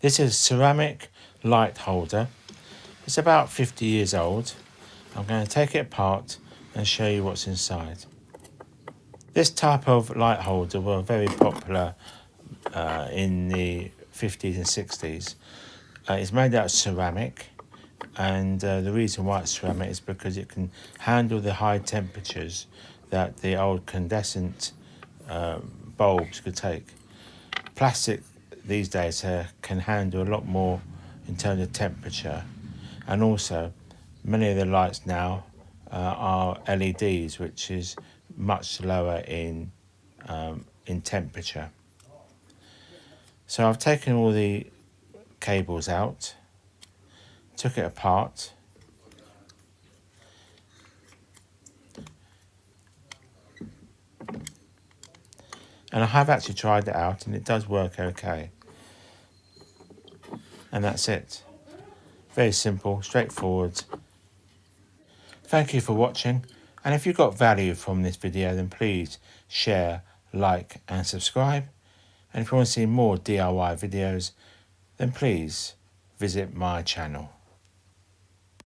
This is a ceramic light holder. It's about 50 years old. I'm going to take it apart and show you what's inside. This type of light holder were very popular in the 50s and 60s. It's made out of ceramic, and the reason why it's ceramic is because it can handle the high temperatures that the old incandescent bulbs could take. Plastic these days can handle a lot more in terms of temperature, and also many of the lights now are LEDs, which is much lower in temperature. So I've taken all the cables out, took it apart, and I have actually tried it out and it does work okay. And that's it. Very simple, straightforward. Thank you for watching, and if you got value from this video then please share, like and subscribe. And if you want to see more DIY videos then please visit my channel.